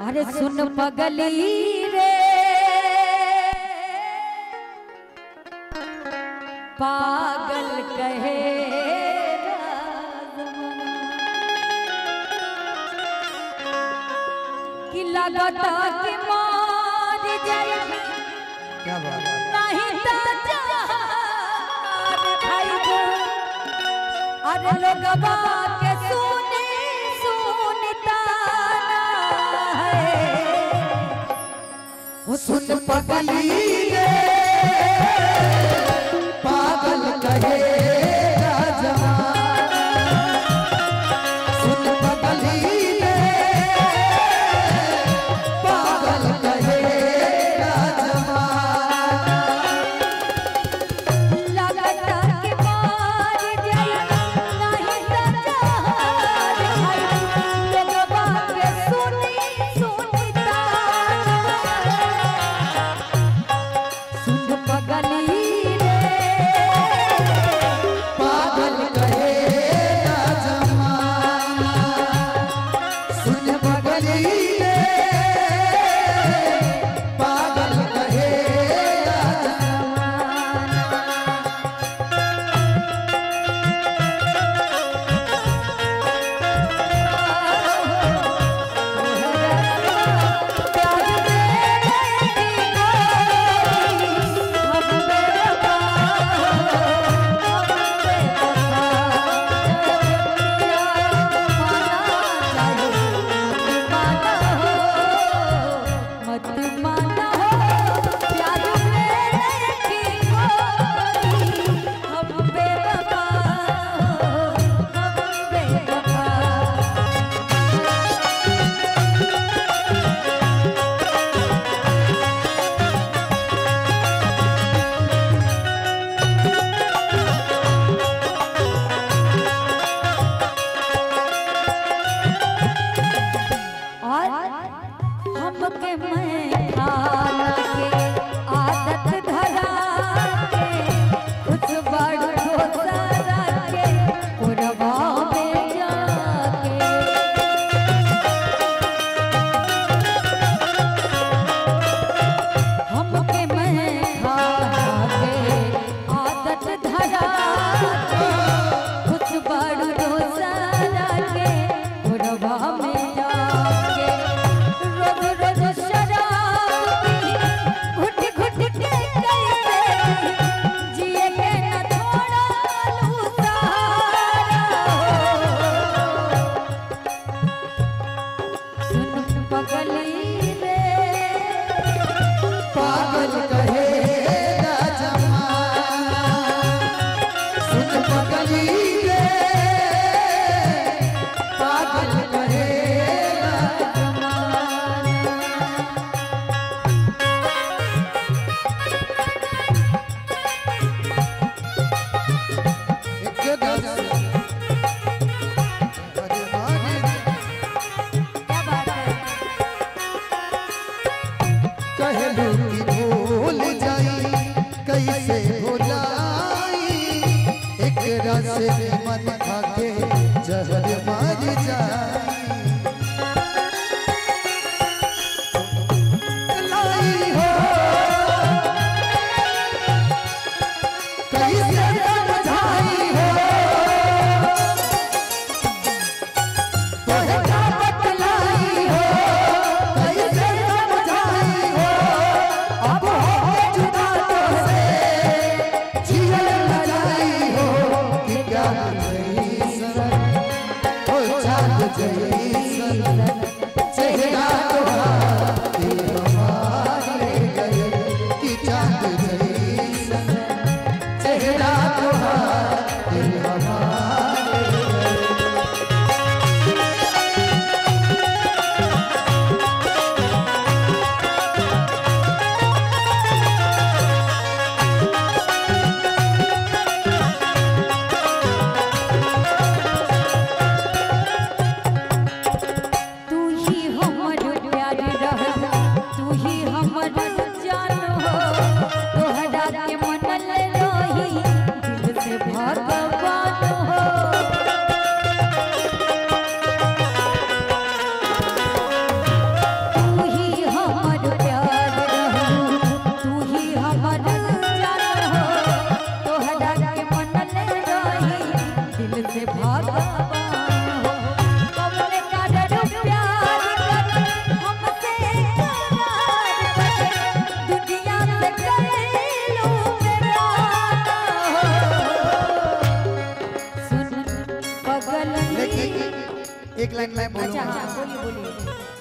अरे सुन पगली रे पागल कहे कि लगता कि मार जाए क्या बात नहीं तो जान खाइबो। अरे लोगवा के सुने सुनता है वो सुन पगली रे पागल कहे कैसे भुलाई एक रस मन खाके जहर मार जाए जय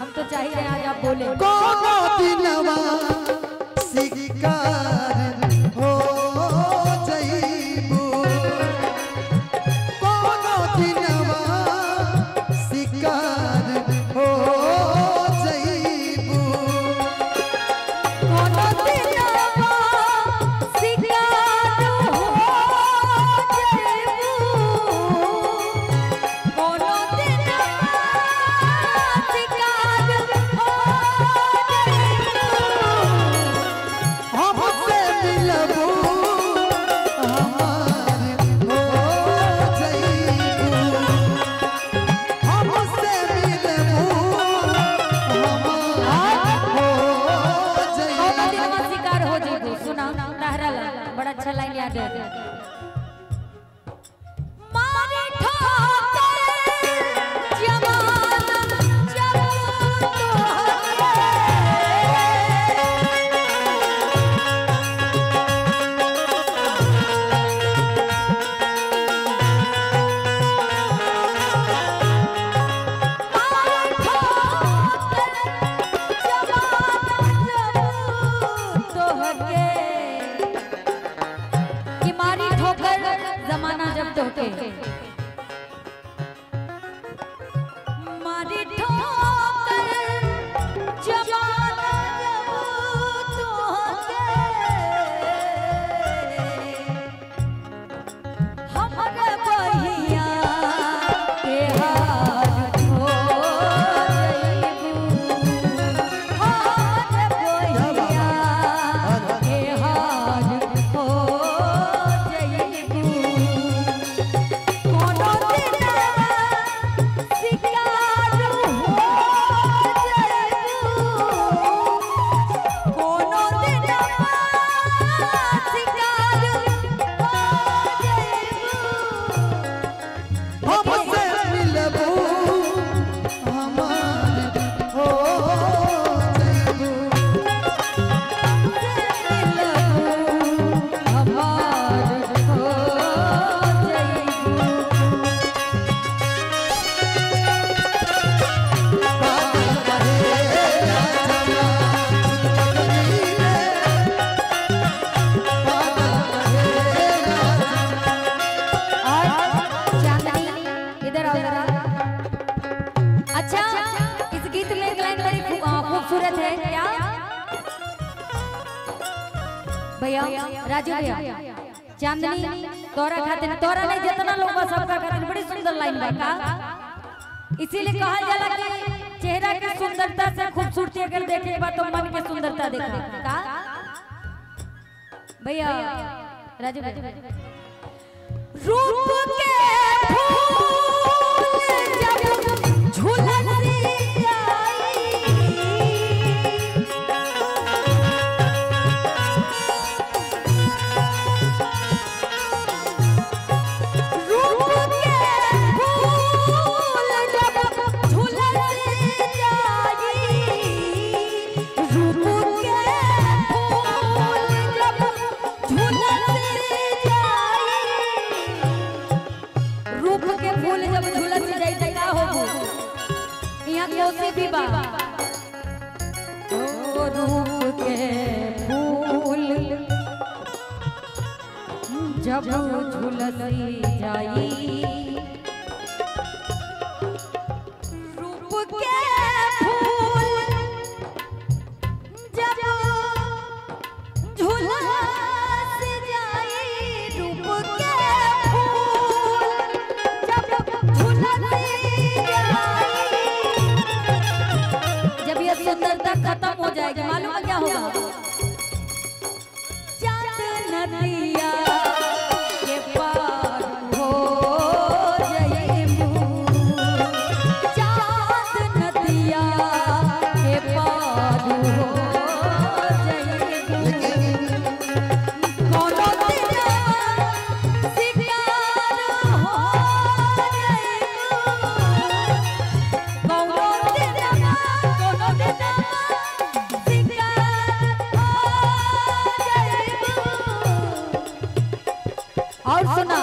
हम तो चाह रहे हैं आज आप बोले। कोनो दिनवा शिकार हो जइबू, कोनो दिनवा शिकार हो जइबू, कोनो दिनवा शिकार हो जइबू, कोनो दिनवा शिकार हो जइबू, हमसे मिलबू हमार हो जइबू, हमसे मिलबू हमार हो जइबू। कोनो दिनवा शिकार हो जइबू। सुना तहरा ला बड़ा अच्छा लाइन याद है। मारे ठोकर जवाना जब जमाना जब तोहके मारी ठोकर जमाना जब तोहके हमरे बहिया के हार हो जइबू, हमरे बहिया के हार हो जइबू, कोनो दिनवा शिकार हो जइबू, कोनो दिनवा शिकार हो जइबू। हमसे मिलबू हमार हो जइबू, इधर आओ जरा। अच्छा, इस गीत में एक लाइन बड़ी खूबसूरत है। क्या भैया राजू भैया, चांदनी तोरा खातिर, तोरा नहीं जितना लोग बा सबका खातिर बड़ी सुंदर लाइन बा का। इसीलिए कहा जाला कि चेहरा की सुंदरता से खूबसूरती अगर देखे बा तो मन की सुंदरता देखा का। भैया राजू भैया, रूप के फूल जब झूलन से आई, रूप के फूल जब झूलन से आई, रूप के फूल जब झूलन से आई, रूप के फूल जब झूलन से जाई त का होबो। यहाँ कोसी भी बा ओ रूप के फूल जब झूलसी जाई, रूप के फूल जब झूलस जाई, रूप के फूल जब झूलस जाई, जब ये सुंदरता खत्म हो जाएगी मालूम है क्या होगा। चांद नदिया के पार हो जइबू, चांद नदिया के पार हो जइबू, कोनो दिनवा शिकार हो जइबू, कोनो दिनवा शिकार हो जइबू। और सुना